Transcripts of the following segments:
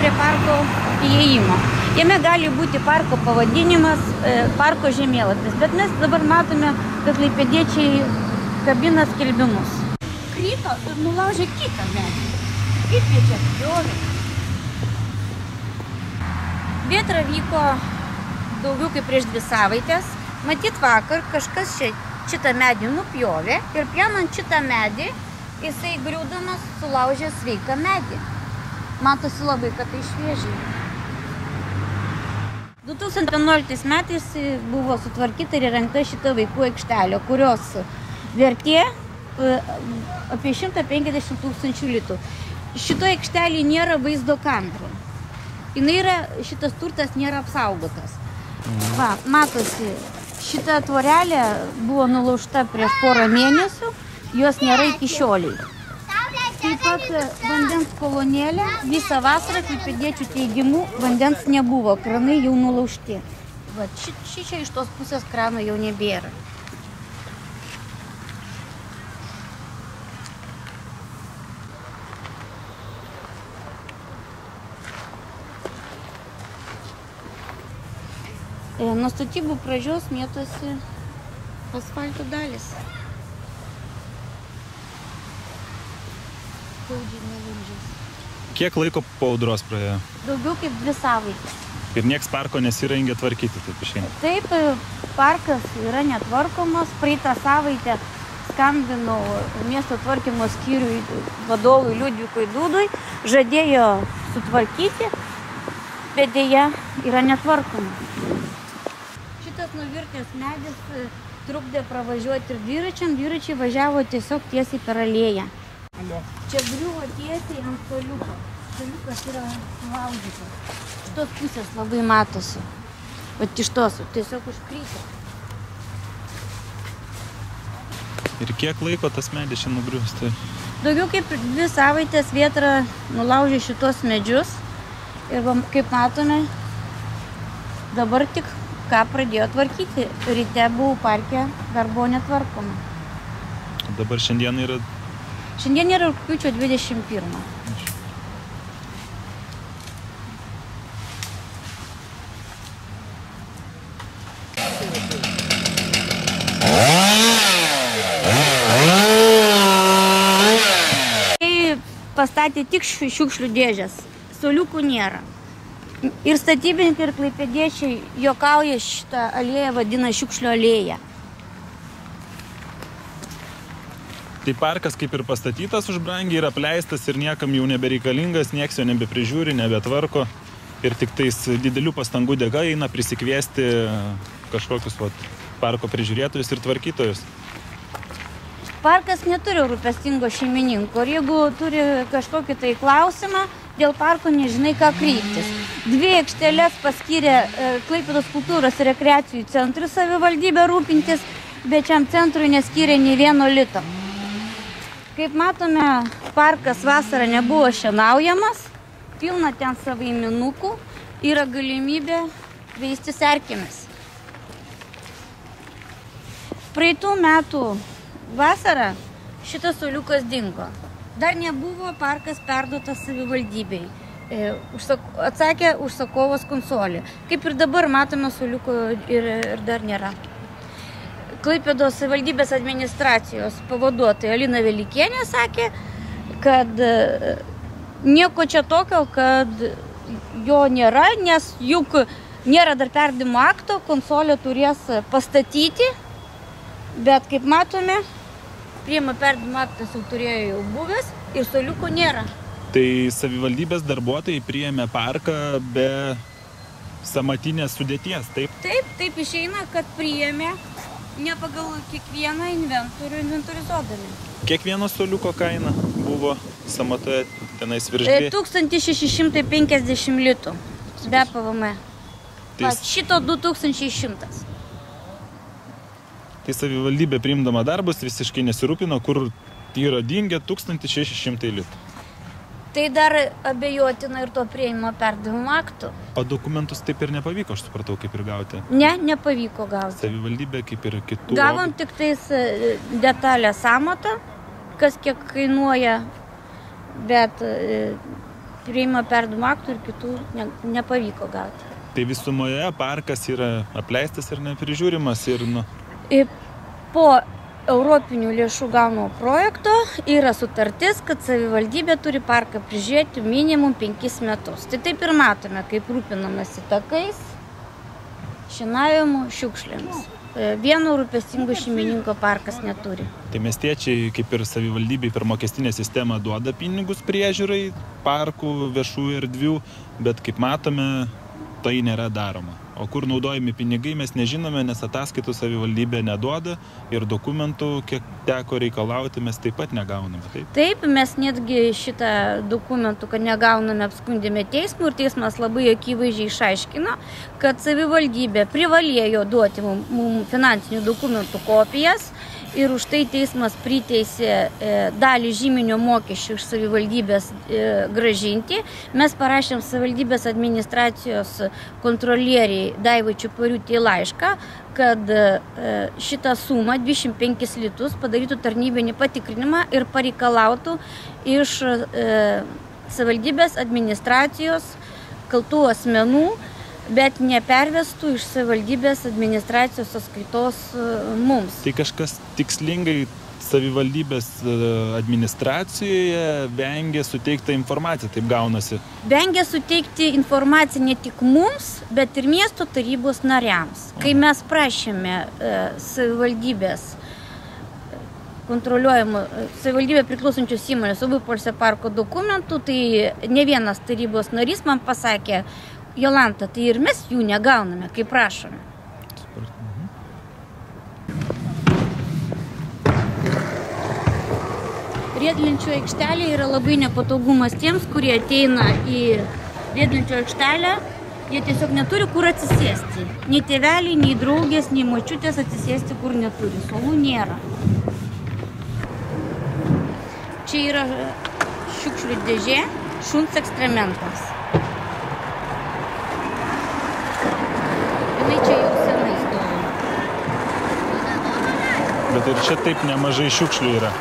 prie parko įėjimo. Jame gali būti parko pavadinimas, parko žemėlapis, bet mes dabar matome, kad klaipėdiečiai kabina skelbimus. Krito ir nulaužė kitą medį. Kaip jie čia pjovė? Vėtra vyko daugiau kaip prieš 2 savaitės. Matyt, vakar kažkas šitą medį nupjovė ir pjaunant šitą medį, jisai griūdamas sulaužė sveiką medį. Matosi labai, kad tai šviežiai. 2011 metais buvo sutvarkyta ir įrengta šita vaikų aikštelė, kurios vertė apie 150 000 litų. Šitoje aikštelėje nėra vaizdo kamerų. Šitas turtas nėra apsaugotas. Va, matosi, šita tvorelė buvo nulaužta prieš porą mėnesių, jos nėra iki šioliai. Taip pat vandens kolonėlė, visą vasarą, klaipėdiečių teigimu, vandens nebuvo, kranai jau nulaužti. Va, čia iš tos pusės krano jau nebėra. Nuo statybų pradžios mėtosi asfalto dalis. Kiek laiko po audros praėjo? Daugiau kaip 2 savaitės. Ir nieks parko nesirengė tvarkyti, taip išeina? Taip, parkas yra netvarkomas. Praeitą savaitę skambinau miesto tvarkymo skyriui vadovui Liudvikui Dūdui, žadėjo sutvarkyti, bet deja yra netvarkoma. Šitas nuvirtęs medis trukdė pravažiuoti ir dviračiai važiavo tiesiog tiesiai per alėją. Čia griuvo tiesiai ant suoliuko. Suoliukas yra sulaužytas. Iš tos pusės labai matosi. Vat iš tos tiesiog užkryto. Ir kiek laiko tas medis čia nugrius? Daugiau kaip 2 savaitės Vėtra nulaužė šitos medžius. Ir kaip matome, dabar tik ką pradėjo tvarkyti. Ryte buvau parke, dar buvo netvarkoma. Dabar šiandien yra... Šiandien yra rugpjūčio 21. Pastatė tik šiukšlių dėžės, suoliukų nėra. Ir statybininkai ir klaipėdiečiai juokauja šitą alėją vadina šiukšlių alėja. Tai parkas kaip ir pastatytas už brangiai ir apleistas ir niekam jau nebereikalingas, nieks jo nebeprižiūri, nebetvarko. Ir tik tais didelių pastangų dėka eina prisikviesti kažkokius parko prižiūrėtojus ir tvarkytojus. Parkas neturi rūpestingo šeimininko ir jeigu turi kažkokį tai klausimą, dėl parko nežinai, ką kryptis. 2 aikšteles paskyrė Klaipėdos kultūros ir rekreacijų centrui savivaldybė rūpintis, bet šiam centrui neskyrė nei 1 lito. Kaip matome, parkas vasarą nebuvo šienaujamas, pilna ten savaiminukų, yra galimybė veistis erkėmis. Praeitų metų vasarą šitas suoliukas dingo. Dar nebuvo parkas perduotas savivaldybei. Atsakė užsakovas konsolė. Kaip ir dabar matome, suoliuko ir dar nėra. Klaipėdos savivaldybės administracijos pavaduotoja Alina Velikienė sakė, kad nieko čia tokio, kad jo nėra, nes juk nėra dar perdimo akto, konsolė turės pastatyti, bet kaip matome, priima perdimo aktas jau turėjo jau buvęs ir suoliuko nėra. Tai savivaldybės darbuotojai priėmė parką be samatinės sudėties, taip? Taip išeina, kad priėmė ne pagal kiekvieną inventorių inventorizuodami. Kiekvieno suoliuko kaina buvo samatoje tenais virš 1650 litų be PVM. Šito 2100. Tai savivaldybė priimdama darbus visiškai nesirūpino, kur yra dingę 1600 litų. Tai dar abejotina ir to priėmimo perdavimo aktų. O dokumentus taip ir nepavyko, aš supratau, kaip ir gauti? Ne, nepavyko gauti. Savivaldybė kaip ir kitų... Gavom tik tais detalę sąmatą, kas kiek kainuoja, bet Priėmimo perdavimo aktų ir kitų nepavyko gauti. Tai visumoje parkas yra apleistas ir neprižiūrimas ir Po europinių lėšų gaunamo projekto yra sutartis, kad savivaldybė turi parką prižiūrėti minimum 5 metus. Tai taip ir matome, kaip rūpinamasi takais, šienavimu, šiukšlėmis. Vieno rūpestingo šeimininko parkas neturi. Tai miestiečiai, kaip ir savivaldybei, per mokestinę sistemą duoda pinigus priežiūrai parkų, viešųjų erdvių, bet kaip matome, tai nėra daroma. O kur naudojami pinigai mes nežinome, nes ataskaitų savivaldybė neduoda ir dokumentų, kiek teko reikalauti, mes taip pat negauname. Taip, mes netgi šitą dokumentų, kad negauname, apskundėme teismų ir teismas labai akivaizdžiai išaiškino, kad savivaldybė privalėjo duoti mums finansinių dokumentų kopijas ir už tai teismas priteisė dalį žyminio mokesčių iš savivaldybės gražinti. Mes parašėm savivaldybės administracijos kontrolieriai Daivai Čiupariūtei laišką, kad šitą sumą 25 litus padarytų tarnybinį patikrinimą ir pareikalautų iš savivaldybės administracijos kaltų asmenų, bet nepervestų iš savivaldybės administracijos sąskaitos mums. Tai kažkas tikslingai savivaldybės administracijoje vengia suteikti informaciją, taip gaunasi? Vengia suteikti informaciją ne tik mums, bet ir miesto tarybos nariams. Kai mes prašėme savivaldybės kontroliuojamų, savivaldybė priklausančios įmonės Ubių poilsio parko dokumentų, tai ne vienas tarybos narys man pasakė: Jolanta, tai ir mes jų negauname, kaip prašome. Riedlenčių aikštelė yra labai nepatogumas tiems, kurie ateina į riedlenčių aikštelę, jie tiesiog neturi kur atsisėsti. Nei tėveliai, nei draugės, nei močiutės atsisėsti kur neturi, suolų nėra. Čia yra šiukšlių dėžė šuns ekstrementams. Čia jau senai stovi. Bet ir čia taip nemažai šiukšlių yra.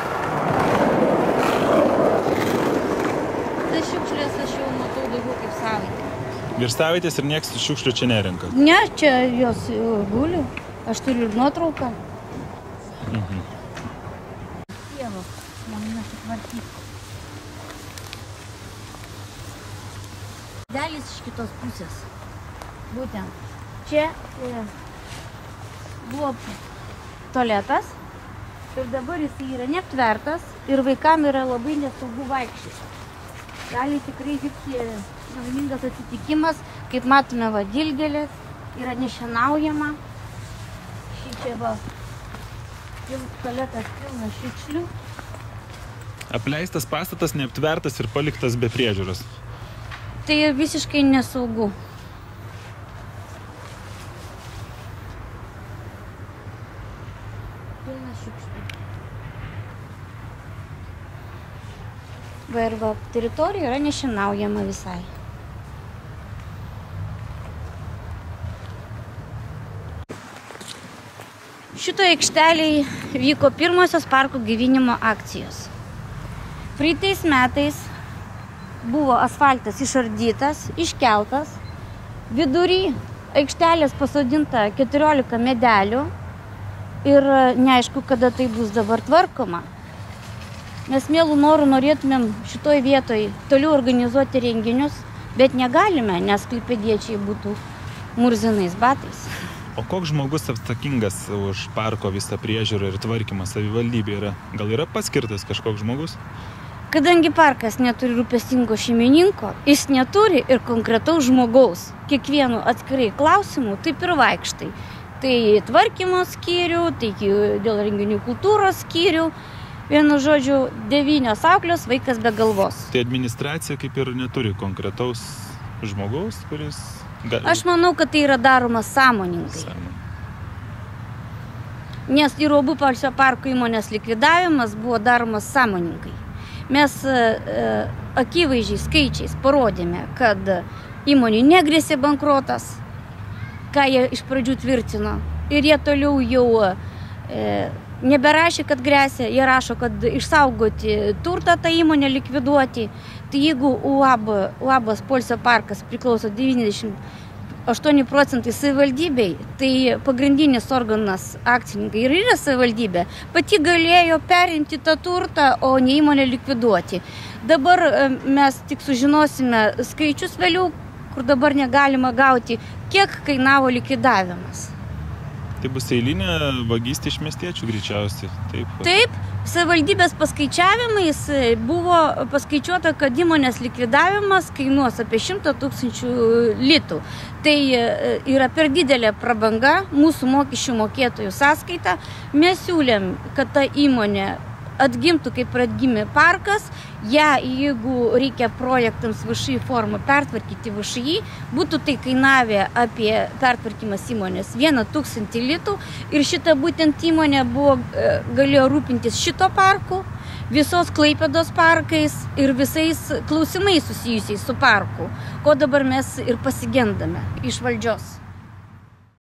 Tai šiukšlės aš jau matau daugiau kaip savaitę. Virš savaitės ir nieks šiukšlių čia nerenka? Ne, čia jos guli. Aš turiu ir nuotrauką. Dievo, man nesutvarkyti. Dalis iš kitos pusės. Būtent. Čia buvo tualetas ir dabar jis yra neaptvertas ir vaikam yra labai nesaugu vaikščioti. Gali tikrai vykti nelaimingas atsitikimas, kaip matome, va, dilgėlės, yra nešienaujama. Šičia va, tualetas pilnas šiukšlių. Apleistas pastatas, neaptvertas ir paliktas be priežiūros. Tai visiškai nesaugu. Va ir va, teritorija yra nešienaujama visai. Šitoje aikštelėje vyko pirmosios parko gaivinimo akcijos. Praeitais metais buvo asfaltas išardytas, iškeltas, vidury aikštelės pasodinta 14 medelių ir neaišku, kada tai bus dabar tvarkoma. Mes mielų norų norėtumėm šitoj vietoj toliau organizuoti renginius, bet negalime, nes klaipėdiečiai būtų murzinais batais. O koks žmogus atsakingas už parko visą priežiūrą ir tvarkymą savivaldybė yra? Gal yra paskirtas kažkoks žmogus? Kadangi parkas neturi rūpestingo šeimininko, jis neturi ir konkretaus žmogaus. Kiekvienu atskirai klausimu taip ir vaikštai. Tai tvarkymo skyrių, tai dėl renginių kultūros skyrių. Vienu žodžiu, 9 auklios, vaikas be galvos. Tai administracija kaip ir neturi konkretaus žmogaus, kuris... Aš manau, kad tai yra daroma sąmoningai. Nes ir Ubių poilsio parko įmonės likvidavimas buvo daromas sąmoningai. Mes akivaizdžiai skaičiais parodėme, kad įmonė negrėsė bankrotas, ką jie iš pradžių tvirtino. Ir jie toliau jau neberašė, kad grėsia, jie rašo, kad išsaugoti turtą tą įmonę likviduoti. Tai jeigu UABas Poilsio parkas priklauso 98% savivaldybei, tai pagrindinis organas akcininkai ir yra savivaldybė, pati galėjo perimti tą turtą, o ne įmonę likviduoti. Dabar mes tik sužinosime skaičius vėliau, kur dabar negalima gauti, kiek kainavo likvidavimas. Tai bus eilinė vagystė iš miestiečių greičiausiai. Taip, savivaldybės paskaičiavimais buvo paskaičiuota, kad įmonės likvidavimas kainuos apie 100 000 litų. Tai yra per didelė prabanga mūsų mokesčių mokėtojų sąskaita. Mes siūlėm, kad ta įmonė atgimtų kaip atgimė parkas, jeigu reikia projektams VŠI formą pertvarkyti VŠI, būtų tai kainavę apie pertvarkymas įmonės 1 000 litų ir šita būtent įmonė galėjo rūpintis šito parku, visos Klaipėdos parkais ir visais klausimais susijusiais su parku, ko dabar mes ir pasigendame iš valdžios.